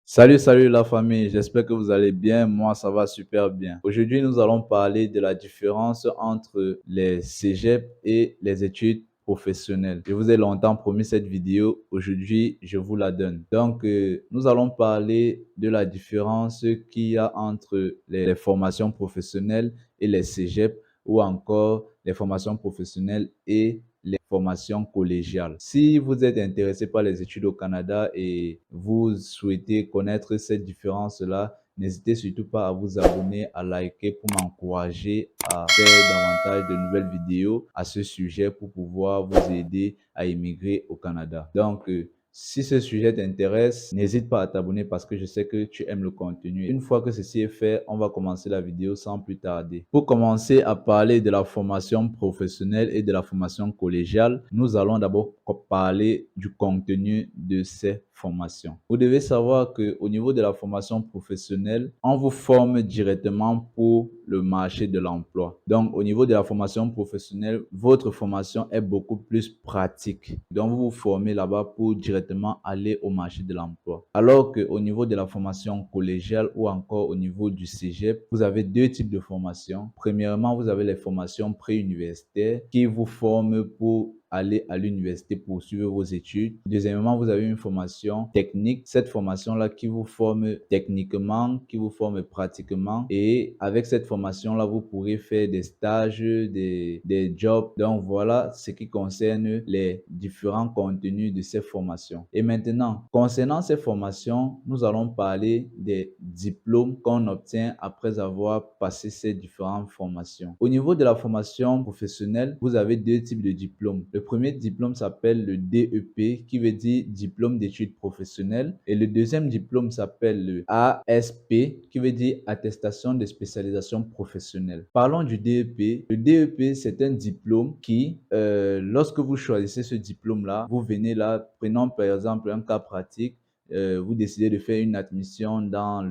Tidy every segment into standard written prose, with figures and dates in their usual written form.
Salut la famille, j'espère que vous allez bien. Moi, ça va super bien. Aujourd'hui, nous allons parler de la différence entre les cégeps et les études professionnelles. Je vous ai longtemps promis cette vidéo. Aujourd'hui, je vous la donne. Donc, nous allons parler de la différence qu'il y a entre les formations professionnelles et les cégeps ou encore les formations professionnelles et les formations collégiales. Si vous êtes intéressé par les études au Canada et vous souhaitez connaître cette différence-là, n'hésitez surtout pas à vous abonner, à liker pour m'encourager à faire davantage de nouvelles vidéos à ce sujet pour pouvoir vous aider à immigrer au Canada. Donc, si ce sujet t'intéresse, n'hésite pas à t'abonner parce que je sais que tu aimes le contenu. Une fois que ceci est fait, on va commencer la vidéo sans plus tarder. Pour commencer à parler de la formation professionnelle et de la formation collégiale, nous allons d'abord parler du contenu de ces formations. Vous devez savoir qu'au niveau de la formation professionnelle, on vous forme directement pour le marché de l'emploi. Donc, au niveau de la formation professionnelle, votre formation est beaucoup plus pratique. Donc, vous vous formez là-bas pour directement aller au marché de l'emploi. Alors qu'au niveau de la formation collégiale ou encore au niveau du cégep, vous avez deux types de formations. Premièrement, vous avez les formations préuniversitaires qui vous forment pour aller à l'université pour suivre vos études. Deuxièmement, vous avez une formation technique. Cette formation-là qui vous forme techniquement, qui vous forme pratiquement. Et avec cette formation-là, vous pourrez faire des stages, des jobs. Donc voilà ce qui concerne les différents contenus de ces formations. Et maintenant, concernant ces formations, nous allons parler des diplômes qu'on obtient après avoir passé ces différentes formations. Au niveau de la formation professionnelle, vous avez deux types de diplômes. Le premier diplôme s'appelle le DEP, qui veut dire diplôme d'études professionnelles. Et le deuxième diplôme s'appelle le ASP, qui veut dire attestation de spécialisation professionnelle. Parlons du DEP. Le DEP, c'est un diplôme qui, lorsque vous choisissez ce diplôme-là, vous venez là, prenons par exemple un cas pratique, vous décidez de faire une admission dans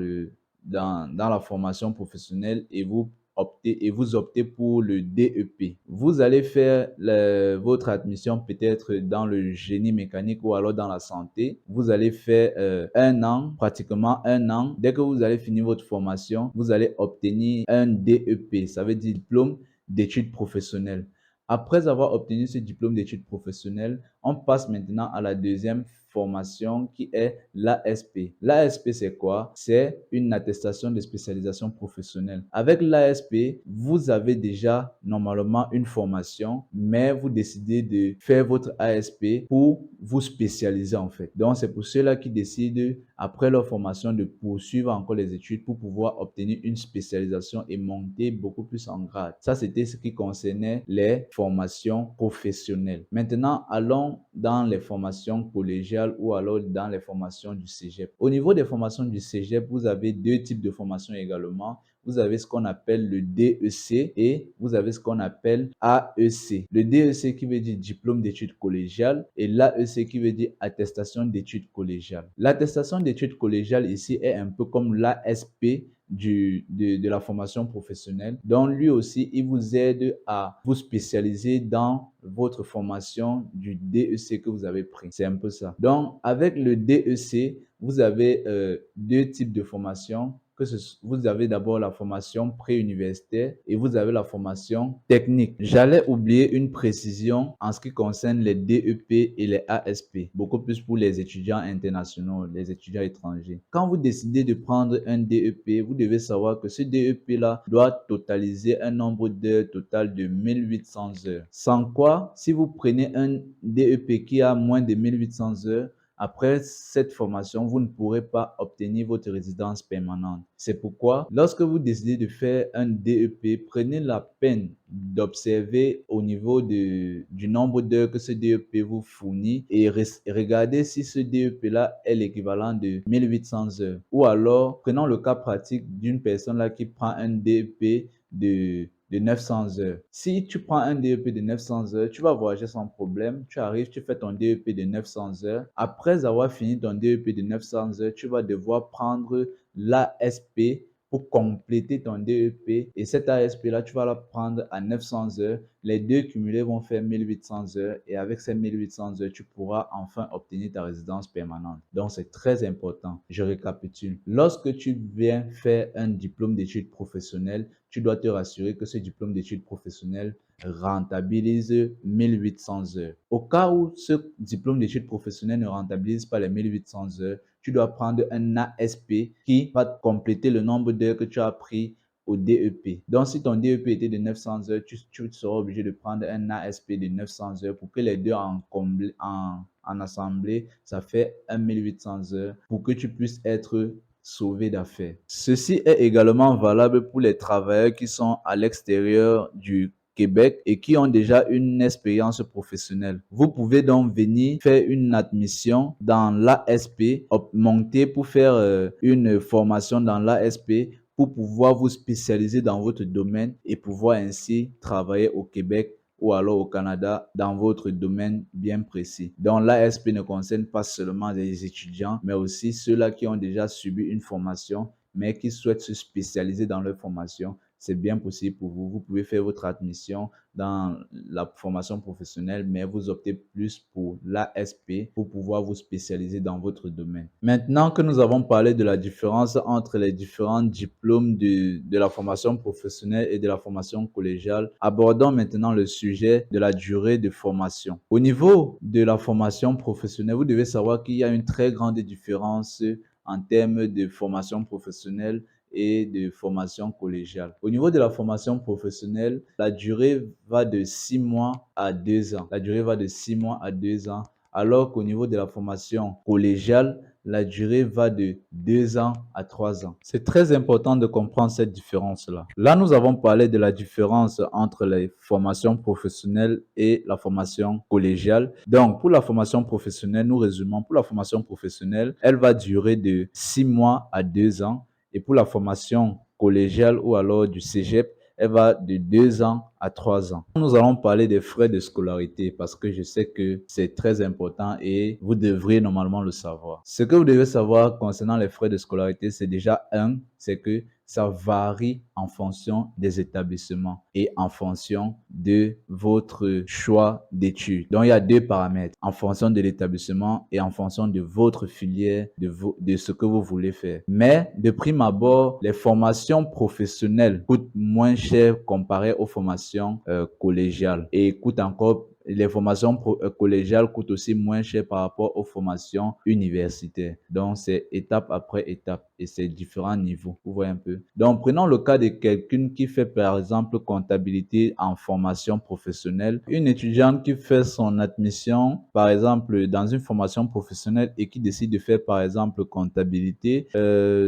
la formation professionnelle et vous optez pour le DEP. Vous allez faire votre admission peut-être dans le génie mécanique ou alors dans la santé. Vous allez faire un an, pratiquement un an. Dès que vous allez finir votre formation, vous allez obtenir un DEP, ça veut dire diplôme d'études professionnelles. Après avoir obtenu ce diplôme d'études professionnelles, on passe maintenant à la deuxième formation qui est l'ASP. L'ASP, c'est quoi? C'est une attestation de spécialisation professionnelle. Avec l'ASP, vous avez déjà normalement une formation, mais vous décidez de faire votre ASP pour vous spécialiser en fait. Donc, c'est pour ceux-là qui décident, après leur formation, de poursuivre encore les études pour pouvoir obtenir une spécialisation et monter beaucoup plus en grade. Ça, c'était ce qui concernait les formations professionnelles. Maintenant, allons dans les formations collégiales ou alors dans les formations du cégep. Au niveau des formations du cégep, vous avez deux types de formations également. Vous avez ce qu'on appelle le DEC et vous avez ce qu'on appelle AEC. Le DEC qui veut dire diplôme d'études collégiales et l'AEC qui veut dire attestation d'études collégiales. L'attestation d'études collégiales ici est un peu comme l'ASP de la formation professionnelle. Donc, lui aussi, il vous aide à vous spécialiser dans votre formation du DEC que vous avez pris. C'est un peu ça. Donc, avec le DEC, vous avez deux types de formations. Vous avez d'abord la formation préuniversitaire et vous avez la formation technique. J'allais oublier une précision en ce qui concerne les DEP et les ASP, beaucoup plus pour les étudiants internationaux, les étudiants étrangers. Quand vous décidez de prendre un DEP, vous devez savoir que ce DEP-là doit totaliser un nombre d'heures total de 1800 heures. Sans quoi, si vous prenez un DEP qui a moins de 1800 heures, après cette formation, vous ne pourrez pas obtenir votre résidence permanente. C'est pourquoi, lorsque vous décidez de faire un DEP, prenez la peine d'observer au niveau du nombre d'heures que ce DEP vous fournit et regardez si ce DEP-là est l'équivalent de 1800 heures. Ou alors, prenons le cas pratique d'une personne là qui prend un DEP de 900 heures. Si tu prends un DEP de 900 heures, tu vas voyager sans problème. Tu arrives, tu fais ton DEP de 900 heures. Après avoir fini ton DEP de 900 heures, tu vas devoir prendre l'ASP pour compléter ton DEP. Et cette ASP-là, tu vas la prendre à 900 heures. Les deux cumulés vont faire 1800 heures. Et avec ces 1800 heures, tu pourras enfin obtenir ta résidence permanente. Donc, c'est très important. Je récapitule. Lorsque tu viens faire un diplôme d'études professionnelles, tu dois te rassurer que ce diplôme d'études professionnelles rentabilise 1800 heures. Au cas où ce diplôme d'études professionnelles ne rentabilise pas les 1800 heures, tu dois prendre un ASP qui va compléter le nombre d'heures que tu as pris au DEP. Donc, si ton DEP était de 900 heures, tu seras obligé de prendre un ASP de 900 heures pour que les deux en assemblée, ça fait 1800 heures pour que tu puisses être sauvé d'affaires. Ceci est également valable pour les travailleurs qui sont à l'extérieur du Québec et qui ont déjà une expérience professionnelle. Vous pouvez donc venir faire une admission dans l'ASP, monter pour faire une formation dans l'ASP pour pouvoir vous spécialiser dans votre domaine et pouvoir ainsi travailler au Québec ou alors au Canada dans votre domaine bien précis. Donc l'ASP ne concerne pas seulement les étudiants, mais aussi ceux-là qui ont déjà subi une formation, mais qui souhaitent se spécialiser dans leur formation. C'est bien possible pour vous. Vous pouvez faire votre admission dans la formation professionnelle, mais vous optez plus pour l'ASP pour pouvoir vous spécialiser dans votre domaine. Maintenant que nous avons parlé de la différence entre les différents diplômes de la formation professionnelle et de la formation collégiale, abordons maintenant le sujet de la durée de formation. Au niveau de la formation professionnelle, vous devez savoir qu'il y a une très grande différence en termes de formation professionnelle et de formation collégiale. Au niveau de la formation professionnelle, la durée va de 6 mois à 2 ans. La durée va de 6 mois à 2 ans, alors qu'au niveau de la formation collégiale, la durée va de 2 ans à 3 ans. C'est très important de comprendre cette différence-là. Là, nous avons parlé de la différence entre les formations professionnelles et la formation collégiale. Donc, pour la formation professionnelle, nous résumons, pour la formation professionnelle, elle va durer de 6 mois à 2 ans. Et pour la formation collégiale ou alors du cégep, elle va de 2 ans à 3 ans. Nous allons parler des frais de scolarité parce que je sais que c'est très important et vous devriez normalement le savoir. Ce que vous devez savoir concernant les frais de scolarité, c'est déjà c'est que ça varie en fonction des établissements et en fonction de votre choix d'études. Donc, il y a deux paramètres, en fonction de l'établissement et en fonction de votre filière, de ce que vous voulez faire. Mais de prime abord, les formations professionnelles coûtent moins cher comparé aux formations collégiales et coûtent encore les formations collégiales coûtent aussi moins cher par rapport aux formations universitaires. Donc, c'est étape après étape et c'est différents niveaux. Vous voyez un peu. Donc, prenons le cas de quelqu'un qui fait, par exemple, comptabilité en formation professionnelle. Une étudiante qui fait son admission, par exemple, dans une formation professionnelle et qui décide de faire, par exemple, comptabilité,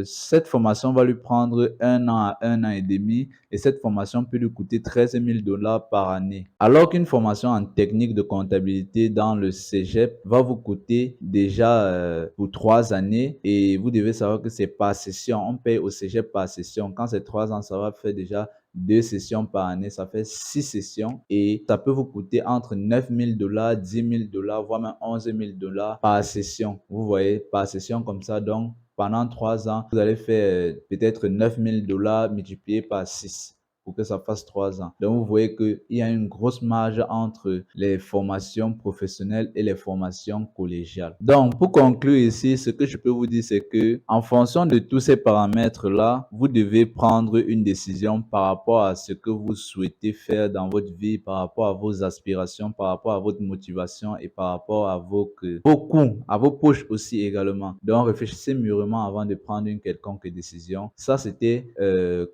cette formation va lui prendre 1 an à 1 an et demi et cette formation peut lui coûter 13 000 $ par année. Alors qu'une formation en technique de comptabilité dans le cégep va vous coûter déjà pour 3 années et vous devez savoir que c'est par session. On paye au cégep par session. Quand c'est 3 ans, ça va faire déjà 2 sessions par année, ça fait 6 sessions et ça peut vous coûter entre 9 000 $, 10 000 $, voire même 11 000 $ par session. Vous voyez, par session comme ça, donc pendant 3 ans, vous allez faire peut-être 9 000 $ multiplié par 6 pour que ça fasse 3 ans. Donc, vous voyez qu'il y a une grosse marge entre les formations professionnelles et les formations collégiales. Donc, pour conclure ici, ce que je peux vous dire, c'est que en fonction de tous ces paramètres-là, vous devez prendre une décision par rapport à ce que vous souhaitez faire dans votre vie, par rapport à vos aspirations, par rapport à votre motivation et par rapport à vos coûts, à vos poches aussi également. Donc, réfléchissez mûrement avant de prendre une quelconque décision. Ça, c'était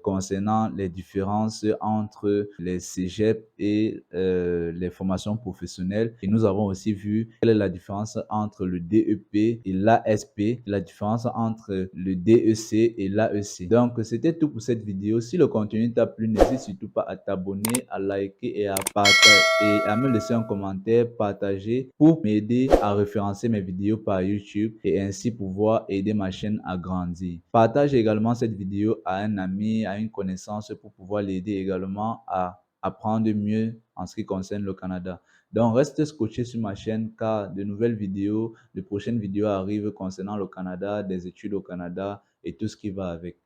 concernant les différences entre les cégeps et les formations professionnelles. Et nous avons aussi vu quelle est la différence entre le DEP et l'ASP, la différence entre le DEC et l'AEC. Donc, c'était tout pour cette vidéo. Si le contenu t'a plu, n'hésite surtout pas à t'abonner, à liker et à partager et à me laisser un commentaire, partager pour m'aider à référencer mes vidéos par YouTube et ainsi pouvoir aider ma chaîne à grandir. Partage également cette vidéo à un ami, à une connaissance pour pouvoir l'aider également à apprendre mieux en ce qui concerne le Canada. Donc, reste scotché sur ma chaîne car de nouvelles vidéos, de prochaines vidéos arrivent concernant le Canada, des études au Canada et tout ce qui va avec.